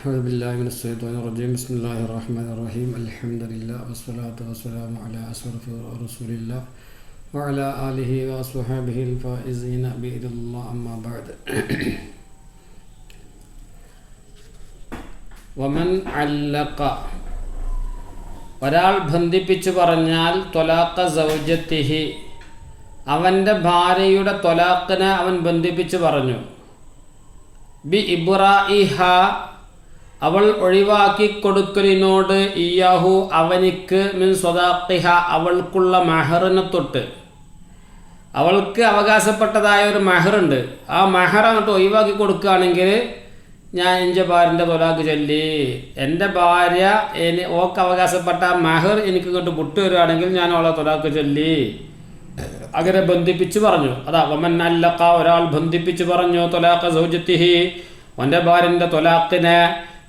أعوذ بالله من الشيطان الرجيم بسم الله الرحمن الرحيم الحمد لله والصلاة والسلام على أشرف رسول الله وعلى آله وصحبه الفائزين بإذن الله أما بعد ومن علق ഒരാൾ ബന്ധിപ്പിച്ചു പറഞ്ഞാൽ ത്വലാഖ സൗജത്തിഹി അവൻ്റെ ഭാര്യയുടെ ത്വലാഖിനെ അവൻ ബന്ധിപ്പിച്ചു പറഞ്ഞു ബി ഇബ്രാഇഹ അവൾ ഒഴിവാക്കി കൊടുക്കലിനോട് ഇയാഹു അവനിക്ക് മിൻ സ്വദാഖിഹ അവൾക്കുള്ള മഹറിനെ തൊട്ട് അവൾക്ക് അവകാശപ്പെട്ടതായ ഒരു മഹറുണ്ട് ആ മഹർ അങ്ങോട്ട് ഒഴിവാക്കി കൊടുക്കുകയാണെങ്കിൽ ഞാൻ എൻ്റെ ഭാര്യൻ്റെ ത്വലാഖ് ചൊല്ലി എൻ്റെ ഭാര്യ ഓക്ക് അവകാശപ്പെട്ട മഹർ എനിക്ക് ഇങ്ങോട്ട് വിട്ടുവരികയാണെങ്കിൽ ഞാൻ അവളെ ത്വലാഖ് ചൊല്ലി അങ്ങനെ ബന്ധിപ്പിച്ച് പറഞ്ഞു. അതാ വമൻ അല്ലഖ ഒരാൾ ബന്ധിപ്പിച്ച് പറഞ്ഞു ത്വലാഖ സൗജത്തിഹി അവൻ്റെ ഭാര്യൻ്റെ ത്വലാഖിനെ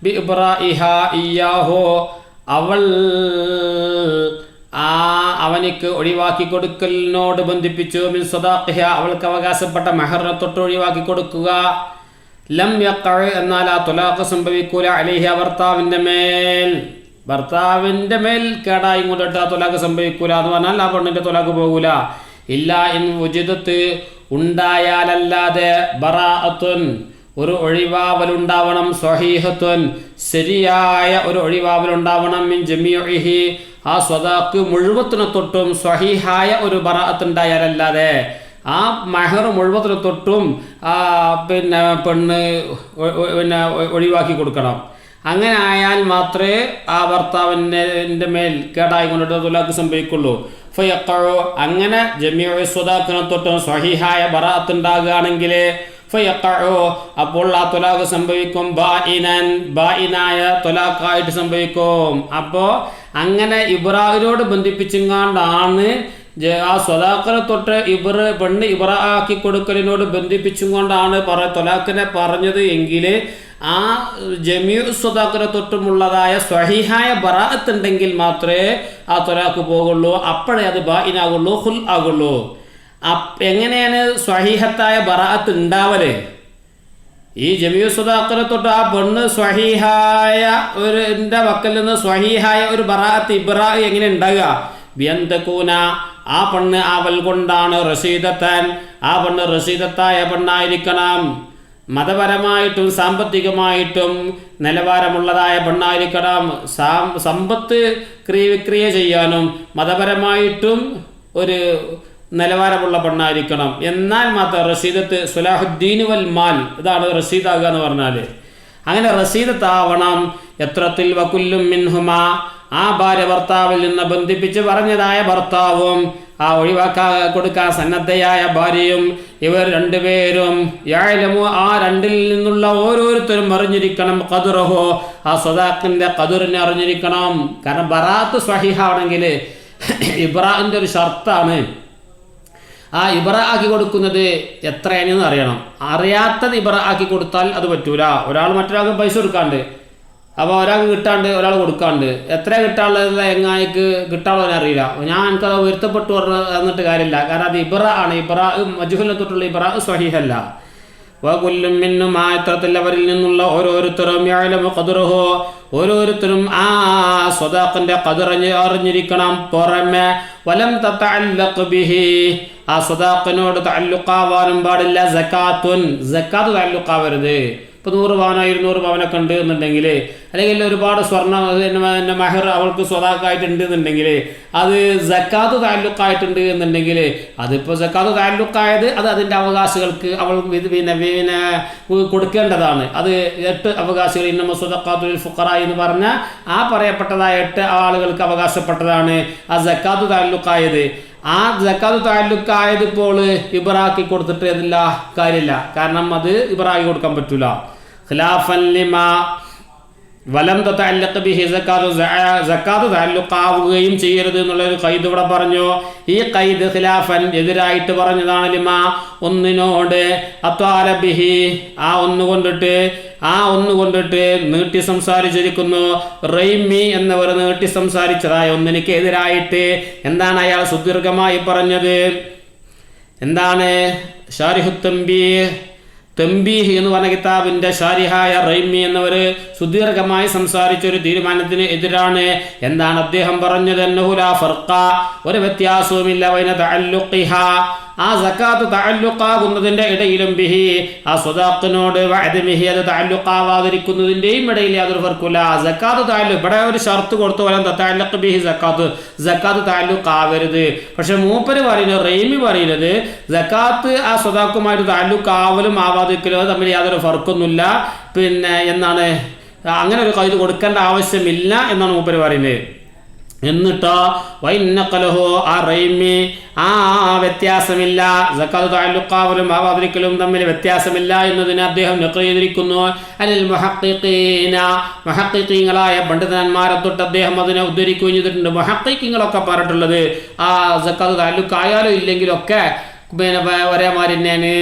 ബി ഇബ്രാഇഹ ഇയാഹു അവൾ അവനിക്ക് ഒഴിവാക്കി കൊടുക്കലിനോട് ബന്ധിപ്പിച്ചു മിൻ സ്വദാഖിഹ അവൾക്ക് അവകാശപ്പെട്ട മഹറിനെ തൊട്ട് ഒഴിവാക്കി കൊടുക്കുക. ലം യഖഅ എന്നാൽ ആ ത്വലാഖ് സംഭവിക്കൂല അലൈഹി ഭർത്താവിൻ്റെ മേൽ കേടായി കൊണ്ടിട്ട് ആ ത്വലാഖ് സംഭവിക്കൂല എന്ന് പറഞ്ഞാൽ ആ പെണ്ണിൻ്റെ ത്വലാഖ് പോകൂല. ഇല്ല ഇൻ വുജിദത്ത് ഉണ്ടായാലല്ലാതെ ബറാഅത്തുൻ ഒരു ഒഴിവാവലുണ്ടാവണം സ്വഹീഹത്തുൻ ശരിയായ ഒരു ഒഴിവാവലുണ്ടാവണം മിൻ ജമീഇഹി ആ സ്വദാഖ് മുഴുവത്തിനെ തൊട്ടും സ്വഹീഹായ ഒരു ബറാഅത്ത് ഉണ്ടായാലല്ലാതെ ആ മഹർ മുഴുവത്തിനെ തൊട്ടും പെണ്ണ് ഒഴിവാക്കി കൊടുക്കണം. അങ്ങനെ ആയാൽ മാത്രമേ ആ ഭർത്താവിൻ്റെ മേൽ കേടായി കൊണ്ടിട്ട് ത്വലാഖ് സംഭവിക്കുള്ളൂ. ഫയഖഉ അങ്ങനെ ജമീഉ സ്വദാഖിനെ തൊട്ടും സ്വഹീഹായ ബറാഅത്ത് ഉണ്ടാകുകയാണെങ്കിൽ ഫയഖഉ അപ്പോൾ ആ ത്വലാഖ് സംഭവിക്കും ബായിനായ ത്വലാഖായിട്ട് സംഭവിക്കും. അപ്പോൾ അങ്ങനെ ഇബ്രാഹിനോട് ബന്ധിപ്പിച്ചുകൊണ്ടാണ് ആ സ്വദാഖിനെ തൊട്ട് പെണ്ണ് ഇബ്രാആക്കി കൊടുക്കലിനോട് ബന്ധിപ്പിച്ചും കൊണ്ടാണ് ത്വലാഖിനെ പറഞ്ഞത് എങ്കിൽ ആ ജമീഉ സ്വദാഖിനെ തൊട്ടുമുള്ളതായ സ്വഹീഹായ ബറാഅത്ത് ഉണ്ടെങ്കിൽ മാത്രമേ ആ ത്വലാഖ് പോകുള്ളൂ. അപ്പോഴേ അത് ബായിനാകുള്ളൂ, ഖുൽ ആകുള്ളൂ. എങ്ങനെയാണ് സ്വഹീഹത്തായ ബറാഅത്ത് ഉണ്ടാവല്? ഈ ജമീഉ സ്വദാഖിനെ തൊട്ട് ആ പെണ്ണ് സ്വഹീഹായ ഒരു എൻ്റെ മക്കളിൽ നിന്ന് സ്വഹീഹായ ഒരു ബറാഅത്ത് ഇബ്രാ എങ്ങനെ ഉണ്ടാകുക? ബിയന്തകൂന ആ പെണ്ണ് അവൽ കൊണ്ടാണ് റസീദത്തൻ ആ പെണ്ണ് റസീദത്തായ പെണ്ണായിരിക്കണം. മതപരമായിട്ടും സാമ്പത്തികമായിട്ടും നിലവാരമുള്ളതായ പെണ്ണായിരിക്കണം. സമ്പത്ത് വിക്രിയ ചെയ്യാനും മതപരമായിട്ടും ഒരു നിലവാരമുള്ള പെണ്ണായിരിക്കണം. എന്നാൽ മാത്രം റസീദത്ത് സുലാഹുദ്ദീൻ വൽ മാൽ ഇതാണ് റസീദാകുക എന്ന് പറഞ്ഞാൽ. അങ്ങനെ റസീദത്താവണം. എത്രത്തിൽ വകുല്ലും മിൻഹുമാ ആ ഭാര്യ ഭർത്താവിൽ നിന്ന് ബന്ധിപ്പിച്ച് പറഞ്ഞതായ ഭർത്താവും ആ ഒഴിവാക്കാൻ കൊടുക്കാൻ സന്നദ്ധയായ ഭാര്യയും ഇവർ രണ്ടുപേരും യഅലമു ആ രണ്ടിൽ നിന്നുള്ള ഓരോരുത്തരും അറിഞ്ഞിരിക്കണം ഖദ്റഹു ആ സ്വദാഖിൻ്റെ ഖദ്റിനെ അറിഞ്ഞിരിക്കണം. കാരണം ബറാഅത്ത് സ്വഹീഹാണെങ്കിൽ ഇബ്രാഇൻ്റെ ഒരു ഷർത്താണ് ആ ഇബ്രാ ആക്കി കൊടുക്കുന്നത് എത്രയാണെന്ന് അറിയണം. അറിയാത്തത് ഇബ്രാ ആക്കി കൊടുത്താൽ അത് പറ്റൂല. ഒരാൾ മറ്റൊരാൾക്ക് പൈസ കൊടുക്കാണ്ട്, അപ്പോൾ ഒരാൾക്ക് കിട്ടാണ്ട് ഒരാൾ കൊടുക്കാണ്ട്, എത്ര കിട്ടാനുള്ളത് എങ്ങായിക്ക് കിട്ടാനുള്ളതിനെ അറിയില്ല. ഞാൻ എനിക്കത് ഉയർത്തപ്പെട്ടു എന്നിട്ട് കാര്യമില്ല. കാരണം അത് ഇബ്രാ ആണ്. ഇബ്രാ മജ്ഹൂലിനെ തൊട്ടുള്ള ഇബ്രാ സ്വഹീഹല്ല. വകുല്ലും മിന്നും ആ ഇത്തരത്തിൽ അവരിൽ നിന്നുള്ള ഓരോരുത്തരും യഅലമു ഖദ്റഹു ഓരോരുത്തരും ആ സ്വദാഖിന്റെ ഖദ്ർ അറിഞ്ഞിരിക്കണം. പുറമെ വലം തതഅല്ലഖ് ബിഹി ആ സ്വദാഖിനോട് തഅല്ലുഖാവാനും പാടില്ല. സക്കാത്ത് തഅല്ലുഖാവരുത്. ഇപ്പോൾ 100 പവനോ 200 പവനൊക്കെ ഉണ്ട് എന്നുണ്ടെങ്കിൽ, അല്ലെങ്കിൽ ഒരുപാട് സ്വർണ്ണ മഹർ അവൾക്ക് സ്വദാഖായിട്ടുണ്ട് എന്നുണ്ടെങ്കിൽ, അത് സക്കാത്ത് തഅല്ലുഖായിട്ടുണ്ട് എന്നുണ്ടെങ്കിൽ, അതിപ്പോൾ സക്കാത്ത് തഅല്ലുഖായത് അത് അതിൻ്റെ അവകാശികൾക്ക് അവൾ പിന്നെ കൊടുക്കേണ്ടതാണ്. അത് 8 അവകാശികൾ ഇന്നമ സ്വദഖാത്തു ലിൽ ഫുഖറാ എന്ന് പറഞ്ഞ ആ പറയപ്പെട്ടതായ 8 ആളുകൾക്ക് അവകാശപ്പെട്ടതാണ് ആ സക്കാത്ത് തഅല്ലുഖായത്. ആ സക്കാത്ത് തഅല്ലുഖായത് ഇപ്പോൾ ഇബ്രാക്കി കൊടുത്തിട്ട് അതില്ല കാര്യമില്ല. കാരണം അത് ഇബ്രാക്കി കൊടുക്കാൻ പറ്റൂല. ഖിലാഫൻ ലിമാ വലം തതഅല്ലഖ് ബിഹി സക്കാത്ത് തഅല്ലുഖാവുകയും ചെയ്യരുത് എന്നുള്ളൊരു ഖൈദ് ഇവിടെ പറഞ്ഞു. ഈ ഖൈദ് ഖിലാഫൻ എതിരായിട്ട് പറഞ്ഞതാണ്. ലിമാ ഒന്നിനോട് അത്വാല ബിഹി ആ ഒന്നുകൊണ്ടിട്ട് നീട്ടി സംസാരിച്ചിരിക്കുന്നു. റൈമി എന്നവർ നീട്ടി സംസാരിച്ചതായ ഒന്നിനക്ക് എതിരായിട്ട് എന്താണ് അയാൾ സുദീർഘമായി പറഞ്ഞത്? എന്താണ്? ഷാരിഹു തൻബീഹ് തംബീഹ് എന്ന് പറഞ്ഞ കിതാബിന്റെ ഷാരിഹായ റൈമി എന്നവർ സുദീർഘമായി സംസാരിച്ച ഒരു തീരുമാനത്തിന് എതിരാണ്. എന്താണ് അദ്ദേഹം പറഞ്ഞത്? അന്നഹു ലാ ഫർഖ, ഒരു വ്യത്യാസവുമില്ല ബൈന തഅല്ലുഖിഹ, ആ സക്കാത്ത് തഅല്ലുഖാകുന്നതിന്റെ ഇടയിലും ബിഹി, ആ സ്വദാഖിനോട്, വഅദമിഹി, അത് തഅല്ലുഖാവാതിരിക്കുന്നതിന്റെയും ഇടയിൽ യാതൊരു ഫർഖുല്ല. സക്കാത്ത് തഅല്ലുഖ്, ഇവിടെ ഒരു ഷർത്ത് കൊടുത്തു വലം തഅല്ലുഖ് ബിഹി സക്കാത്ത്, സക്കാത്ത് തഅല്ലുഖാവരുത്. പക്ഷെ മൂപ്പര് പറയുന്നത്, റൈമി പറയുന്നത്, സക്കാത്ത് ആ സ്വദാഖുമായിട്ട് തഅല്ലുഖാവലും ആവാതിരിക്കലും തമ്മിൽ യാതൊരു ഫർക്കൊന്നുമില്ല, പിന്നെ എന്നാണ്, അങ്ങനെ ഒരു കൈത് കൊടുക്കേണ്ട ആവശ്യമില്ല എന്നാണ് മൂപ്പര് പറയുന്നത്. എന്നിട്ടോ വൈന്നഖലഹു, ആ റൈമി ആ വ്യത്യാസമില്ല, സക്കാത്ത് തഅല്ലുഖാവലും ആവാതിരിക്കലും തമ്മിൽ വ്യത്യാസമില്ല എന്നതിനെ അദ്ദേഹം നഖൽ ചെയ്തിരിക്കുന്നു. അനിൽ മുഹഖ്ഖിഖീന, മുഹഖ്ഖിഖീങ്ങളായ പണ്ഡിതന്മാരെ തൊട്ട് അദ്ദേഹം അതിനെ ഉദ്ധരിക്കുകയും ചെയ്തിട്ടുണ്ട്. മുഹഖ്ഖിഖീങ്ങളൊക്കെ പറഞ്ഞിട്ടുള്ളത് ആ സക്കാത്ത് തഅല്ലുഖായാലും ഇല്ലെങ്കിലും ഒക്കെ പിന്നെ ഒരേ മാതിരി തന്നെയാണ്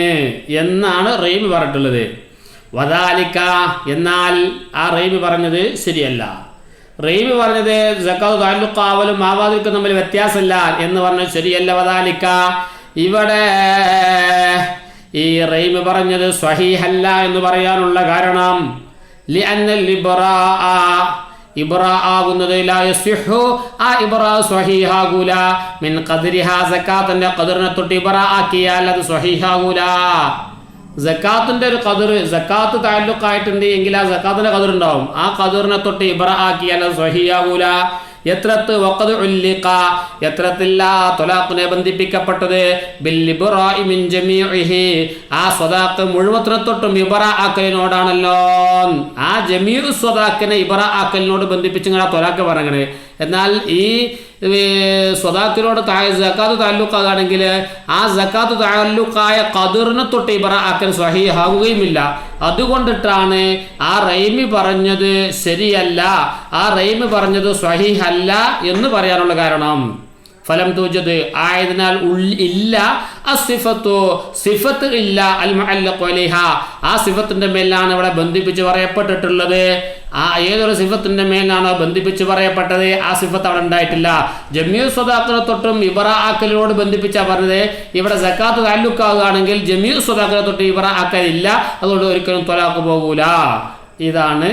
എന്നാണ് റൈമി പറഞ്ഞിട്ടുള്ളത്. വദാലിക, എന്നാൽ ആ റൈമി പറഞ്ഞത് ശരിയല്ല. റൈമി പറഞ്ഞത് സക്കാത്ത് തഅല്ലുഖാവലും ആവാതിരിക്കലും തമ്മിൽ വ്യത്യാസമില്ല എന്ന് പറഞ്ഞത് ശരിയല്ല. വദാലിക, ഇവിടെ ഈ റൈമി പറഞ്ഞത് സ്വഹീഹല്ല എന്ന് പറയാനുള്ള കാരണം ലിഅന്നൽ ഇബ്റാഅ, ഇബ്റാ ആകുന്നത് ലാ യസ്ഹു, ആ ഇബ്റാ സ്വഹീഹാകൂല, മിൻ ഖദ്രിഹാ, സക്കാത്തിന്റെ ഖദറിനെ തൊട്ട് ഇബ്റാ ആക്കിയാൽ അത് സ്വഹീഹാകൂല. സക്കാത്തിന്റെ ഒരു ഖദർ, സക്കാത്ത് തഅല്ലുഖായിട്ടുണ്ട് എങ്കിൽ ആ സക്കാത്തിന്റെ ഖദർ ഉണ്ടാവും, ആ ഖദറിനെ തൊട്ട് ഇബ്റാ ആക്കിയാൽ അത് സ്വഹീഹാകൂല. എത്രത്ത് വഖദ് ഉല്ലിഖ, എത്രത്തില്ല ത്വലാഖിനെ ബന്ധിപ്പിക്കപ്പെട്ടത്, ബിൽ ഇബ്റാഇ മിൻ ജമീഇഹി, ആ സ്വദാഖ് മുഴുവത്തിനെ തൊട്ടും ഇബ്റാ ആക്കലിനോടാണല്ലോ. ആ ജമീഉ സ്വദാഖിനെ ഇബ്റാ ആക്കലിനോട് ബന്ധിപ്പിച്ച് ഇങ്ങനെ ത്വലാഖ് പറയണേ. എന്നാൽ ഈ സ്വദാഖിനോട് സക്കാത്ത് തഅല്ലുഖാണെങ്കിൽ ആ സക്കാത്ത് തഅല്ലുഖായ ഖദറിനെ തൊട്ട് ഇബ്റാ ആക്കൽ സ്വഹീഹാകുകയുമില്ല. അതുകൊണ്ടിട്ടാണ് ആ റൈമി പറഞ്ഞത് ശരിയല്ല, ആ റൈമി പറഞ്ഞത് സ്വഹീഹല്ല എന്ന് പറയാനുള്ള കാരണം. ഫലം തൂജത്, ആയതിനാൽ ഇല്ല, അസിഫത്തു, സിഫത്ത് ഇല്ല, അൽ മുഅല്ലഖു അലൈഹ, ആ സിഫത്തിന്റെ മേലാണ് ഇവിടെ ബന്ധിപ്പിച്ച് പറയപ്പെട്ടിട്ടുള്ളത്. ആ ഏതൊരു സിഫത്തിന്റെ മേലാണോ ബന്ധിപ്പിച്ച് പറയപ്പെട്ടത് ആ സിഫത്ത് അവിടെ ഉണ്ടായിട്ടില്ല. ജമീഉ സ്വദാഖിനെ തൊട്ടും ഇബ്റാ ആക്കലിനോട് ബന്ധിപ്പിച്ചാ പറഞ്ഞത്. ഇവിടെ സക്കാത്ത് തഅല്ലുഖാകുകയാണെങ്കിൽ ജമീഉ സ്വദാഖിനെ തൊട്ട് ഇബ്റാ ആക്കലില്ല, അതുകൊണ്ട് ഒരിക്കലും ത്വലാഖ് പോകൂല. ഇതാണ്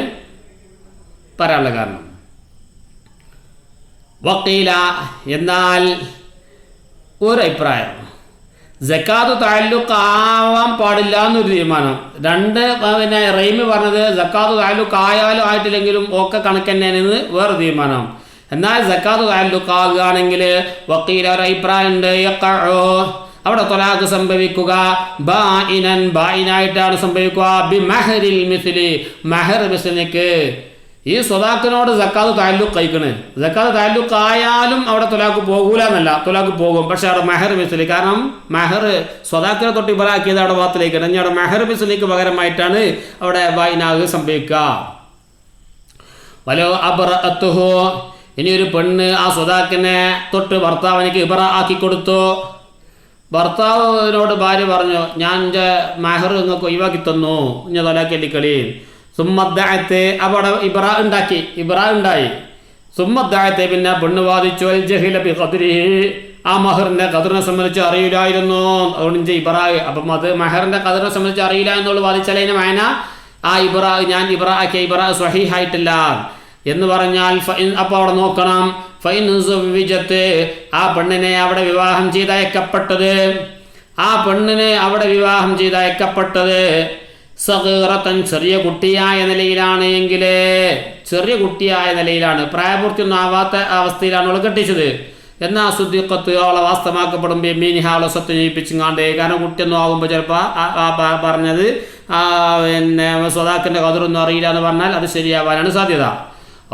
പറയാനുള്ള കാരണം. വഖീല, എന്നാൽ ഒരു അഭിപ്രായം, സക്കാത്ത് തഅല്ലുഖ് ആവാൻ പാടില്ല എന്നൊരു തീരുമാനം. രണ്ട്, പിന്നെ റൈമി പറഞ്ഞത് സക്കാത്ത് തഅല്ലുഖ് ആയാലും ആയിട്ടില്ലെങ്കിലും ഒക്കെ കണക്ക് തന്നെയാണെന്ന് വേറെ തീരുമാനം. എന്നാൽ സക്കാത്ത് തഅല്ലുഖ് ആകുകയാണെങ്കിൽ വഖീല ഒരു അഭിപ്രായം ഉണ്ട്, യഖഉ, അവിടെ ത്വലാഖ് സംഭവിക്കുക, ബായിനൻ, ബായിനായിട്ടാണ് സംഭവിക്കുക, ബി മഹരിൽ മിസ്ലി, മഹർ മിസ്ലിക്ക്. ഈ സ്വദാഖിനോട് സക്കാത്ത് തഅല്ലുഖ് കഴിക്കണ്, സക്കാത്ത് തഅല്ലുഖ് ആയാലും അവിടെ ത്വലാഖ് പോകൂല എന്നല്ല, ത്വലാഖ് പോകും. പക്ഷെ അവിടെ മെഹർ മിസ്ലി, കാരണം മെഹർ സ്വദാഖിനെ തൊട്ട് ഇബ്റാക്കിയത് അവിടെ ബാത്തിലേക്ക്, ഇനി അവിടെ മെഹർ മിസ്ലിക്ക് പകരമായിട്ടാണ് അവിടെ ബായിനാഗ് സംഭവിക്കുക. വലോ അബ്റഅത്തുഹു, ഇനി ഒരു പെണ്ണ് ആ സ്വദാഖിനെ തൊട്ട് ഭർത്താവിനേക്ക് ഇബ്റാ ആക്കി കൊടുത്തു. ഭർത്താവിനോട് ഭാര്യ പറഞ്ഞു, ഞാൻ എൻ്റെ മെഹർ നിങ്ങൾക്ക് ഒഴിവാക്കി തന്നു, ഞാൻ ത്വലാഖ് ചൊല്ലിക്കളി. സുമ്മദ്ദഅത്ത്, അവിടെ ഇബ്റാ ഉണ്ടാക്കി, ഇബ്റാ ഉണ്ടായി. സുമ്മദ്ദഅത്ത്, പിന്നെ പെണ്ണ് വാദിച്ചു, അൽ ജഹില ബി ഖദ്രിഹി, ആ മഹറിന്റെ ഖദറിനെ സംബന്ധിച്ച് അറിയില്ലായിരുന്നു, അതുകൊണ്ട് ഇബ്റാ, അപ്പം അത് മഹറിന്റെ ഖദറിനെ സംബന്ധിച്ച് അറിയില്ല എന്നുള്ളത് വാദിച്ചാൽ അതിന് വായന ആ ഇബ്റാ, ഞാൻ ഇബ്റാ ആക്കിയ ഇബ്റാ സ്വഹീഹായിട്ടില്ല എന്ന് പറഞ്ഞാൽ അപ്പോൾ അവിടെ നോക്കണം. ഫൈൻ സുവിജത്ത്, ആ പെണ്ണിനെ അവിടെ വിവാഹം ചെയ്തയക്കപ്പെട്ടത്, ആ പെണ്ണിനെ അവിടെ വിവാഹം ചെയ്തയക്കപ്പെട്ടത് സഗീറത്തൻ, ചെറിയ കുട്ടിയായ നിലയിലാണ് എങ്കിൽ, ചെറിയ കുട്ടിയായ നിലയിലാണ്, പ്രായപൂർത്തിയൊന്നും ആവാത്ത അവസ്ഥയിലാണ് അവൾ കെട്ടിച്ചത്. എന്നാൽ സുദ്ദീഖത്ത് അവളെ വാസ്തമാക്കപ്പെടുമ്പോൾ മീനിഹ, അവളെ സ്വത്ത് ജയിപ്പിച്ചിങ്ങാണ്ട്, കാരണം കുട്ടിയൊന്നും ആകുമ്പോൾ ചിലപ്പോൾ പറഞ്ഞത് പിന്നെ സ്വദാഖിൻ്റെ ഖദറൊന്നും അറിയില്ല എന്ന് പറഞ്ഞാൽ അത് ശരിയാവാനാണ് സാധ്യത.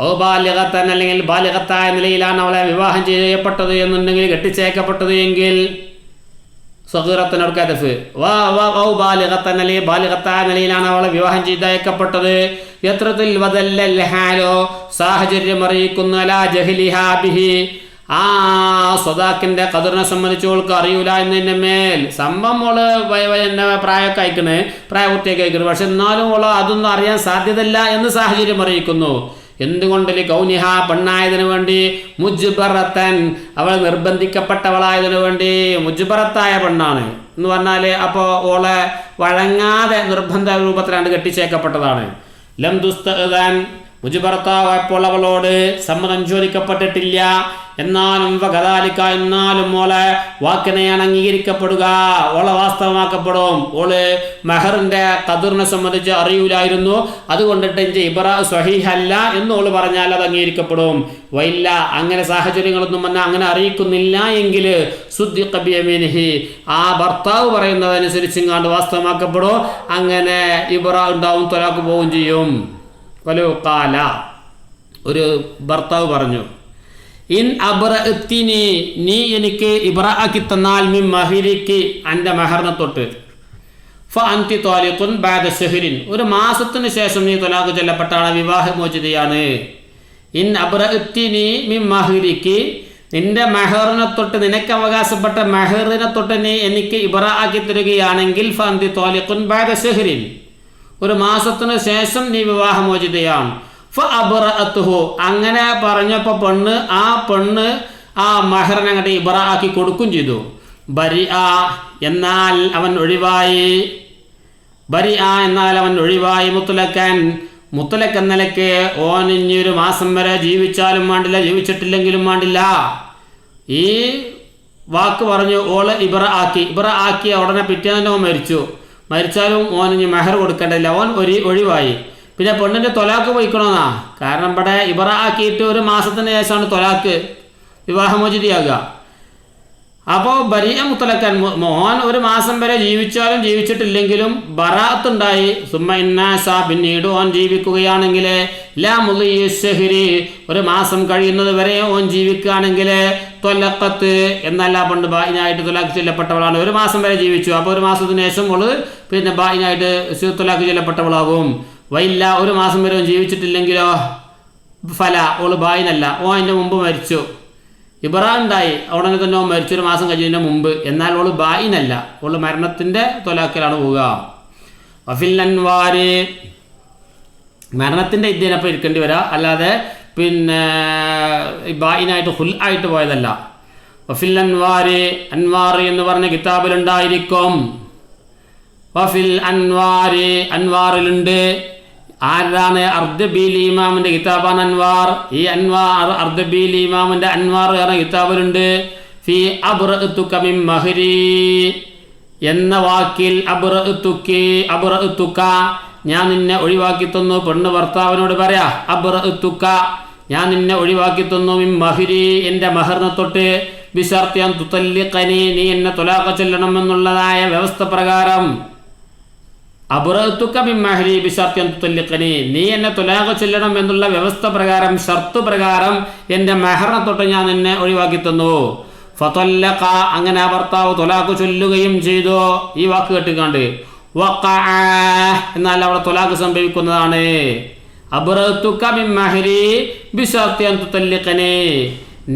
ഓ ബാലിഗത്തൻ, അല്ലെങ്കിൽ ബാലിഗത്തായ നിലയിലാണ് അവളെ വിവാഹം ചെയ്യപ്പെട്ടത് എന്നുണ്ടെങ്കിൽ, കെട്ടിച്ചേക്കപ്പെട്ടത് എങ്കിൽ സഗീറത്തനോട് കദഫ്, ബാലിഗത്തൻ, അല്ലെങ്കിൽ ബാലിഗത്തായ നിലയിലാണ് അവളെ വിവാഹം ചെയ്തയക്കപ്പെട്ടത്. യത്രത്തിൽ വദല്ലൽ ഹാലോ, സാഹചര്യം അറിയിക്കുന്നു, അലാ ജഹ്ലിഹാ ബിഹി, ആ സ്വദാഖിന്റെ ഖദറിനെ സംബന്ധിച്ച് അവൾക്ക് അറിയൂല എന്നതിൻ്റെ മേൽ. സംഭവം ഓള് പ്രായമൊക്കെ അയക്കണ്, പ്രായപൂർത്തിയൊക്കെ അയക്കണ്, പക്ഷെ എന്നാലും ഓള് അതൊന്നും അറിയാൻ സാധ്യതയില്ല എന്ന് സാഹചര്യം അറിയിക്കുന്നു. എന്തുകൊണ്ട് കൗനിഹ പെണ്ണായതിനു വേണ്ടി, മുജ്ബറത്തൻ അവൾ നിർബന്ധിക്കപ്പെട്ടവളായതിനു വേണ്ടി. മുജ്ബറത്തായ പെണ്ണാണ് എന്ന് പറഞ്ഞാൽ അപ്പോൾ ഓളെ വഴങ്ങാതെ നിർബന്ധ രൂപത്തിലാണ് കെട്ടിച്ചേക്കപ്പെട്ടതാണ്. ലം ദുസ്തഅദൻ മുജ്ബറത്തായപ്പോൾ അവളോട് സമ്മതം ചോദിക്കപ്പെട്ടിട്ടില്ല. എന്നാലും വകദാലിക എന്നാലും ഓളെ വാക്കിനെയാണ് അംഗീകരിക്കപ്പെടുക, ഓളെ വാസ്തവമാക്കപ്പെടും. ഓള് മെഹറിന്റെ ഖദറിനെ സംബന്ധിച്ച് അറിയൂലായിരുന്നു, അതുകൊണ്ടിട്ട് എൻ്റെ ഇബ്രാ സ്വഹീഹല്ല എന്ന് ഓള് പറഞ്ഞാൽ അത് അംഗീകരിക്കപ്പെടും. വൈല്ല അങ്ങനെ സാഹചര്യങ്ങളൊന്നും വന്നാൽ അങ്ങനെ അറിയിക്കുന്നില്ല എങ്കിൽ സുദ്ദിഖ ബിയമീനിഹി ആ ഭർത്താവ് പറയുന്നതനുസരിച്ചിങ്ങാണ്ട് വാസ്തവമാക്കപ്പെടും. അങ്ങനെ ഇബ്രാ ഉണ്ടാവും, ത്വലാഖ് പോവുകയും ചെയ്യും. വലൂഖാല ഒരു ഭർത്താവ് പറഞ്ഞു, ഇൻ അബ്റഅത്തിനി നീ എനിക്ക് ഇബ്രാ ആക്കി തന്നാൽ മിൻ മഹരിക്ക് എൻ്റെ മെഹറിനെ തൊട്ട്, ഫഅൻതി ത്വാലിഖുൻ ബഅദ ശഹ്റിൻ ഒരു മാസത്തിന് ശേഷം നീ ത്വലാഖ് ചൊല്ലപ്പെട്ടാണ്, വിവാഹമോചിതയാണ്. ഇൻ അബ്റഅത്തിനി മിൻ മഹരിക്ക് നിന്റെ മെഹറിനെ തൊട്ട് നിനക്ക് അവകാശപ്പെട്ട മെഹറിനെ തൊട്ട് നീ എനിക്ക് ഇബ്രാ ആക്കി തരികയാണെങ്കിൽ ഫഅൻതി ത്വാലിഖുൻ ബഅദ ശഹ്റിൻ ഒരു മാസത്തിന് ശേഷം നീ വിവാഹമോചിതയാണ്. ഫഅബ്റഅതുഹു അങ്ങനെ പറഞ്ഞപ്പോൾ പെണ്ണ് ആ മെഹറിനെ അങ്ങോട്ട് ഇബ്രാ ആക്കി കൊടുക്കുകയും ചെയ്തു. ബരിഅ എന്നാൽ അവൻ ഒഴിവായി, മുത്തലക്ക് എന്ന നിലയ്ക്ക് ഓൻ ഇനി ഒരു മാസം വരെ ജീവിച്ചാലും വേണ്ടില്ല, ജീവിച്ചിട്ടില്ലെങ്കിലും വേണ്ടില്ല. ഈ വാക്ക് പറഞ്ഞു ഓള് ഇബ്രാ ആക്കി ഉടനെ പിറ്റേന്ന് ഓൻ മരിച്ചാലും ഓൻ ഇനി മെഹർ കൊടുക്കേണ്ടതില്ല, ഓൻ ഒഴിവായി. പിന്നെ പെണ്ണിൻ്റെ ത്വലാഖ് പോയിക്കണമെന്നാ, കാരണം ഇവിടെ ഇബ്രാ ആക്കിയിട്ട് ഒരു മാസത്തിന് ശേഷമാണ് ത്വലാഖ് വിവാഹമോചിതയാകുക. അപ്പോൾ ബരിഅ മുത്തലക്കൻ മോഹൻ ഒരു മാസം വരെ ജീവിച്ചാലും ജീവിച്ചിട്ടില്ലെങ്കിലും ബറാത്തുണ്ടായി. സുമ്മ ഇന്നാസ പിന്നീട് ഓൻ ജീവിക്കുകയാണെങ്കിൽ ലാ മുളിയ ശഹ്രി ഒരു മാസം കഴിയുന്നത് വരെ ഓൻ ജീവിക്കുകയാണെങ്കിൽ ത്വലഖത്ത് എന്നല്ല പണ്ട് ബായിനായിട്ട് ത്വലാഖ് ചൊല്ലപ്പെട്ടവളാണ്. ഒരു മാസം വരെ ജീവിച്ചു, അപ്പോൾ ഒരു മാസത്തിന് ശേഷം ഓള് പിന്നെ ബായിനായിട്ട് ത്വലാഖ് ചൊല്ലപ്പെട്ടവളാകും. വൈല്ല ഒരു മാസം വരെ ഓൻ ജീവിച്ചിട്ടില്ലെങ്കിലോ ഫല ഓള് ബായിനല്ല, ഓൻ അതിൻ്റെ മുമ്പ് മരിച്ചു. ഇബ്രാ ഉണ്ടായി ഉടനെ തന്നെ ഓൻ മരിച്ചു ഒരു മാസം കഴിഞ്ഞതിൻ്റെ മുമ്പ്, എന്നാൽ ഓള് ബായിനല്ല, ഓള് മരണത്തിൻ്റെ ത്വലാഖിലാണ് പോവുക. വഫിൽ അൻവാരി മരണത്തിൻ്റെ ഇദ്ദീനപ്പം ഇരിക്കേണ്ടി വരാം, അല്ലാതെ പിന്നെ ബായിനായിട്ട് ഹുൽ ആയിട്ട് പോയതല്ല. വഫിൽ അൻവാരി അൻവാർ എന്ന് പറഞ്ഞ കിതാബിലുണ്ടായിരിക്കും. വഫിൽ അൻവാരി അൻവാറിലുണ്ട്. ആരാണ്? അർദബീലി ഇമാമിൻ്റെ കിതാബാണ് അൻവാർ. ഈ അർദബീലി ഇമാമിൻ്റെ അൻവാർ എന്ന കിതാബിലുണ്ട്. ഫി അബ്റഅതുക മിൻ മഹരി എന്ന വാക്കിൽ അബ്റഅതുക ഞാൻ നിന്നെ ഒഴിവാക്കി തന്നു. പെണ്ണ് ഭർത്താവിനോട് പറയാ അബ്റഅതുക ഞാൻ നിന്നെ ഒഴിവാക്കി തന്നു മിൻ മഹരി എൻ്റെ മഹറിനെ തൊട്ട്, ബിശർത്തി അൻ തുതല്ലിഖനി നീ എന്നെ ത്വലാഖ് ചൊല്ലണം എന്നുള്ളതായ വ്യവസ്ഥ പ്രകാരം. അബ്റഅതുക മിൻ മഹരി ബിശർത്തി അൻ തുതല്ലിഖനി നീ എന്നെ ത്വലാഖ് ചൊല്ലണം എന്നുള്ള വ്യവസ്ഥ പ്രകാരം, ഷർത്ത് പ്രകാരം എൻ്റെ മെഹറിനെ തൊട്ട് ഞാൻ നിന്നെ ഒഴിവാക്കി തന്നു. ഫതല്ലഖ അങ്ങനെ ആ ഭർത്താവ് ത്വലാഖ് ചൊല്ലുകയും ചെയ്തു. ഈ വാക്ക് കേട്ടുകാണ്ട് വഖഅ എന്നാൽ അവിടെ ത്വലാഖ് സംഭവിക്കുന്നതാണ്. അബ്റഅതുക മിൻ മഹരി ബിശർത്തി അൻ തുതല്ലിഖനി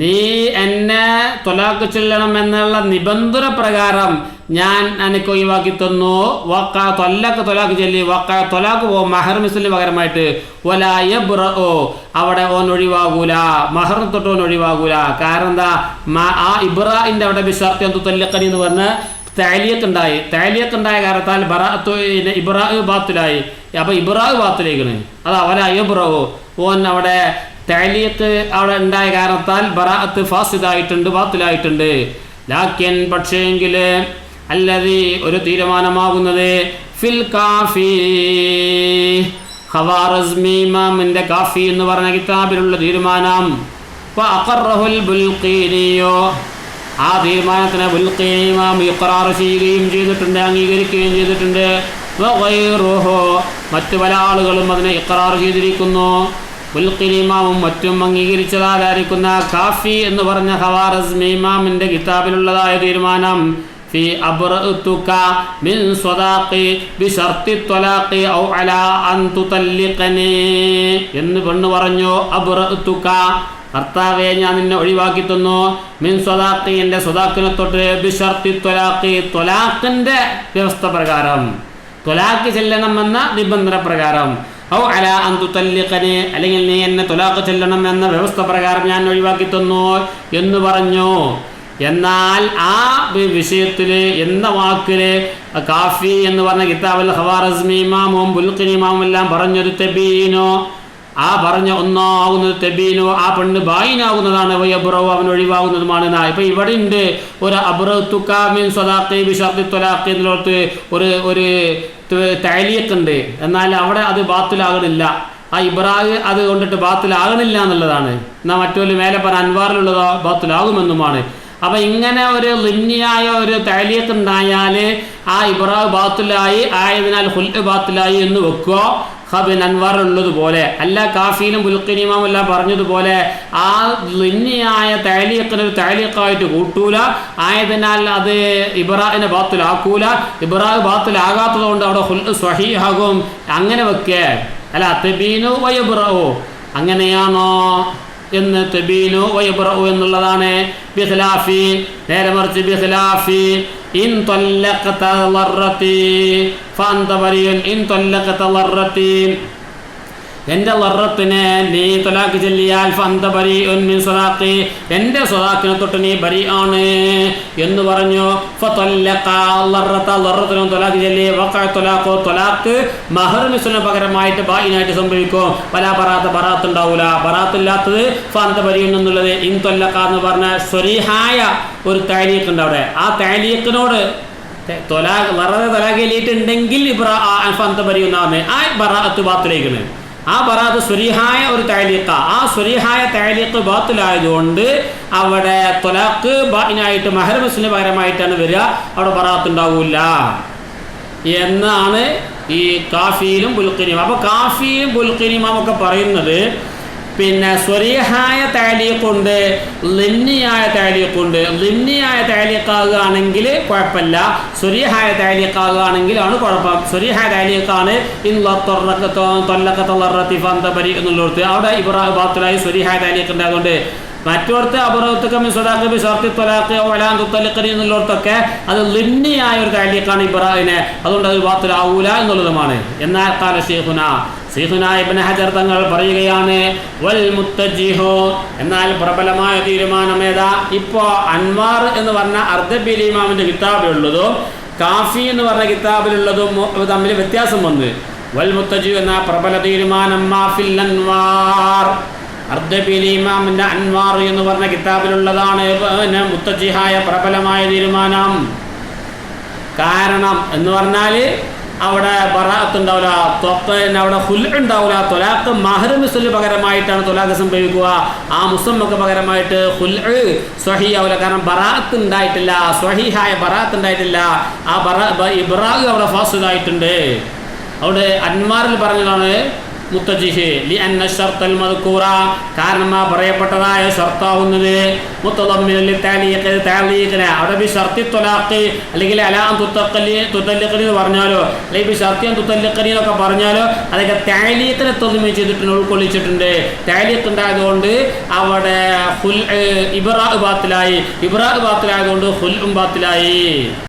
നീ എന്നെ ത്വലാഖ് ചൊല്ലണം എന്നുള്ള നിബന്ധന പ്രകാരം ഞാൻ എനിക്ക് ഒഴിവാക്കി തന്നു. വഖ ത്വലാഖ് ചൊല്ലി വഖ ത്വലാഖ് പോ മഹർ മിസ്ലിന് പകരമായിട്ട്. വലാ യബ്റഉ അവിടെ ഓൻ ഒഴിവാകൂല, മഹറിനെ തൊട്ട് ഓൻ ഒഴിവാകൂല. കാരണം എന്താ? ആ ഇബ്രാഇൻ്റെ അവിടെ ബിശർത്തി അൻ തുതല്ലിഖനി എന്ന് പറഞ്ഞ തഅലീഖ് ഉണ്ടായ കാരണത്താൽ ഇബ്രാ ബാത്തിലായി. അപ്പോൾ ഇബ്രാ ബാത്തിലേക്കാണ്. അതാ വലാ യബ്റഉ ഓൻ അവിടെ തഅലീഖ് അവിടെ ഉണ്ടായ കാരണത്താൽ ബറാഅത്ത് ഫാസിദായിട്ടുണ്ട്, ബാത്തിലായിട്ടുണ്ട്. ലാക്കിൻ പക്ഷേങ്കിൽ അല്ലദീ ഒരു തീരുമാനമാകുന്നത് ഫിൽ കാഫി ഖവാറസ്മി ഇമാമിൻ്റെ കാഫി എന്ന് പറഞ്ഞ കിതാബിലുള്ള തീരുമാനം. ഫഅഖറഹുൽ ബുൽഖീനിയോ ആ തീരുമാനത്തിന് ബുൽഖീനി ഇമാം ഇഖ്റാർ ചെയ്യുകയും ചെയ്തിട്ടുണ്ട്, അംഗീകരിക്കുകയും ചെയ്തിട്ടുണ്ട്. വഗൈറുഹു മറ്റു പല ആളുകളും അതിനെ ഇഖ്റാർ ചെയ്തിരിക്കുന്നു. ബുൽഖീനി ഇമാമും മറ്റും അംഗീകരിച്ചതായിരിക്കുന്ന കാഫി എന്ന് പറഞ്ഞ ഖവാറസ്മി ഇമാമിൻ്റെ കിതാബിലുള്ളതായ തീരുമാനം ഫി അബ്റഅതുക മിൻ സ്വദാഖി ബിശർത്തി ത്വലാഖി ഔ അലാ അൻ തുതല്ലിഖനി എന്ന് പെണ്ണ് പറഞ്ഞു. അബ്റഅതുക ഭർത്താവെ ഞാൻ നിന്നെ ഒഴിവാക്കി തന്നു. മിൻ സ്വദാഖി എൻ്റെ സ്വദാഖിനെ തൊട്ട് ബിശർത്തി ത്വലാഖി ത്വലാഖിൻ്റെ വ്യവസ്ഥ പ്രകാരം, ത്വലാഖ് ചെല്ലണമെന്ന നിബന്ധന പ്രകാരം. ഔ അലാ അൻ തുതല്ലിഖനി, അല്ലെങ്കിൽ നീ എന്നെ തൊലാഖ് ചൊല്ലണം എന്ന വ്യവസ്ഥ പ്രകാരം ഞാൻ ഒഴിവാക്കി തന്നു എന്ന് പറഞ്ഞു. എന്നാൽ ആ വിഷയത്തിൽ എന്ന വാക്കില് കാഫി എന്ന് പറഞ്ഞ കിതാബിൽ ഖവാറിസ്മി ഇമാമും ബുൽഖിനി ഇമാമും എല്ലാം പറഞ്ഞൊരു തെബീനോ, ആ പറഞ്ഞ ഒന്നാകുന്നത് തെബീനോ, ആ പെണ്ണ് ബായിനാകുന്നതാണ്, വയബ്റഉ അവൻ ഒഴിവാകുന്നതുമാണ്. ഇപ്പൊ ഇവിടെ ഉണ്ട് ഒരു അബ്റഅതുക മിൻ സ്വദാഖി ബിശർത്തി ത്വലാഖി എന്നുള്ളടത്ത് ഒരു തഅലീഖ് ഉണ്ട്. എന്നാൽ അവിടെ അത് ബാത്തിലാകണില്ല. ആ ഇബ്രാഹ് അത് കൊണ്ടിട്ട് ബാത്തിലാകണില്ല എന്നുള്ളതാണ്. എന്നാൽ മറ്റൊരു മേലെ പറഞ്ഞ അൻവാറിലുള്ളതോ ബാത്തിലാകുമെന്നുമാണ്. അപ്പം ഇങ്ങനെ ഒരു ലിന്നിയായ ഒരു തഅലീഖ് ഉണ്ടായാൽ ആ ഇബ്രാഹ് ബാത്തിലായി ആയതിനാൽ ഹുൽ ബാത്തിലായി എന്ന് വെക്കുക. ഖബിൻ അൻവാർ ഉള്ളതുപോലെ അല്ല, കാഫിയിലും ബുൽഖിനിമാവും എല്ലാം പറഞ്ഞതുപോലെ ആ ലിന്നിയായ തഅലീഖിനൊരു തഅലീഖായിട്ട് കൂട്ടൂല. ആയതിനാൽ അത് ഇബ്രാഹിനെ ബാത്തിലാക്കൂല. ഇബ്രാഹ് ബാത്തിലാകാത്തത് കൊണ്ട് അവിടെ ഹുൽ സ്വഹീഹാകും. അങ്ങനെ വെക്കേ അല്ല തബീനു വയബ്റഉ അങ്ങനെയാണോ എന്ന് തബീനു വയബ്റഉ എന്നുള്ളതാണ്. ബിഖിലാഫി നേരെ മറിച്ച് ബിഖിലാഫി ഇൻ ത്വല്ലഖത ലറത്തി ഫഅൻത ബരിയുൻ ഇൻ ത്വല്ലഖത ലറത്തി, എൻ്റെ ലറത്തിനെ നീ തൊലാഖ് ചൊല്ലിയാൽ ഫഅൻത ബരിഉൻ മിൻ സ്വദാഖി, എൻ്റെ സ്വദാഖിനെ തൊട്ട് നീ ബരി ആണ് എന്ന് പറഞ്ഞു. ഫതല്ലഖ ലറത, ലറത്തിനും തൊലാഖ് ചൊല്ലി. വഖഅ ത്വലാഖു, ത്വലാഖ് മഹർ മിസ്ലിന് പകരമായിട്ട് ബായിനായിട്ട് സംഭവിക്കും. വലാ ബറാത്ത, ബറാത്ത് ഉണ്ടാവൂല. ബറാത്തില്ലാത്തത് ഫഅൻത ബരിഉൻ എന്നുള്ളത് ഇൻ ത്വല്ലഖ എന്ന് പറഞ്ഞ സ്വരീഹായ ഒരു തഅലീഖ് ഉണ്ട് അവിടെ. ആ തഅലീഖിനോട് ലറത തൊലാഖ് ചൊല്ലിയിട്ടുണ്ടെങ്കിൽ ഫഅൻത ബരിഉൻ എന്നാണ്. ആ ബറാഅത്ത് ബാത്തിലേക്കാണ്. ആ ബറാത്ത് സ്വരീഹായ ഒരു തഅലീഖ. ആ സ്വരീഹായ തഅലീഖ് ബാത്തിലായതുകൊണ്ട് അവിടെ ത്വലാഖ് ബായിനായിട്ട് മഹർ മിസ്ലിന് പകരമായിട്ടാണ് വരിക. അവിടെ ബറാത്ത് ഉണ്ടാവില്ല എന്നാണ് ഈ കാഫിയിലും ബുൽഖിനിയും. അപ്പോൾ കാഫിയും ബുൽഖിനിയും ഒക്കെ പറയുന്നത് പിന്നെ സ്വരീഹായ തഅലീഖുണ്ട്, ലിന്നിയായ തഅലീഖുണ്ട്. ലിന്നിയായ തഅലീഖാകുകയാണെങ്കിൽ കുഴപ്പമില്ല, സ്വരീഹായ തഅലീഖാകുകയാണെങ്കിലാണ് കുഴപ്പം. സ്വരീഹായ തഅലീഖാണ് ഇൻ ത്വല്ലഖത ലറത്തി ഫഅൻത ബരി എന്നുള്ളത്. അവിടെ ഇബ്റാഹ് ബാത്തിലായി സ്വരീഹായ തഅലീഖ് ഉണ്ടായതുകൊണ്ട്. മറ്റോടത്ത് അബ്റഅതുക മിൻ സ്വദാഖി ബിശർത്തി ത്വലാഖി വലാ അൻ തുതല്ലിഖനി എന്നുള്ളതൊക്കെ അത് ലിന്നിയായ ഒരു തഅലീഖാണ് ഇബ്റാഹിനെ, അതുകൊണ്ട് അത് ബാത്തിലാവൂല എന്നുള്ളതുമാണ്. എന്നാൽ ഖാല ശൈഖുനാ ഇബ്നു ഹജർ തങ്ങൾ പറയുകയാണ് വൽ മുത്തജിഹു, എന്നാൽ പ്രബലമായ തീരുമാനം ഏതാ? ഇപ്പോൾ അൻവാർ എന്ന് പറഞ്ഞ അർദബിലി ഇമാമിൻ്റെ കിതാബിലുള്ളതും കാഫി എന്ന് പറഞ്ഞ കിതാബിലുള്ളതും തമ്മിൽ വ്യത്യാസം വന്ന്. വൽ മുത്തജിഹു എന്ന പ്രബല തീരുമാനം മാഫിൽ അൻവാർ, അർദബിലി ഇമാമിൻ്റെ അൻവാർ എന്ന് പറഞ്ഞ കിതാബിലുള്ളതാണ് മുത്തജിഹായ പ്രബലമായ തീരുമാനം. കാരണം എന്ന് പറഞ്ഞാൽ അവിടെ ബറാഅത്ത് ഉണ്ടാവില്ല, അവിടെ ഹുൽ ഉണ്ടാവില്ല. ത്വലാഖ് മഹർ മിസ്ലിന് പകരമായിട്ടാണ് ത്വലാഖ് സംഭവിക്കുക. ആ മുസമ്മക്ക് പകരമായിട്ട് ഹുൽ സ്വഹീഹ് ആവില്ല. കാരണം ബറാഅത്ത് ഉണ്ടായിട്ടില്ല, സ്വഹീഹായ ബറാഅത്ത് ഉണ്ടായിട്ടില്ല. ആ ഇബ്റാഹ് അവിടെ ഫാസിദായിട്ടുണ്ട്. അവിടെ അൻവാറിൽ പറഞ്ഞതാണ് മുത്തജിഹ് ലിഅന്ന ശർത്തൽ മദ്കൂറ, കാരണം ആ പറയപ്പെട്ടതായ ഷർത്താവുന്നത് മുത്തളമ്മിനൽ തഅലീഖ്, തഅലീഖിനെ അവിടെ ബി ശർത്തി ത്വലാഖ് അല്ലെങ്കിൽ അലാ അൻ തുതല്ലിഖനി എന്ന് പറഞ്ഞാലോ അല്ലെങ്കിൽ ബി ശർത്തി അൻ തുതല്ലിഖനി എന്നൊക്കെ പറഞ്ഞാലോ അതൊക്കെ തഅലീഖിനെ തദ്മീൻ ചെയ്തിട്ടുണ്ട്, ഉൾക്കൊള്ളിച്ചിട്ടുണ്ട്. തഅലീഖ് ഉണ്ടായതുകൊണ്ട് അവിടെ ഇബ്റാഹ് ബാത്തിലായി. ഇബ്റാഹ് ബാത്തിലായതുകൊണ്ട് ഹുൽ ബാത്തിലായി.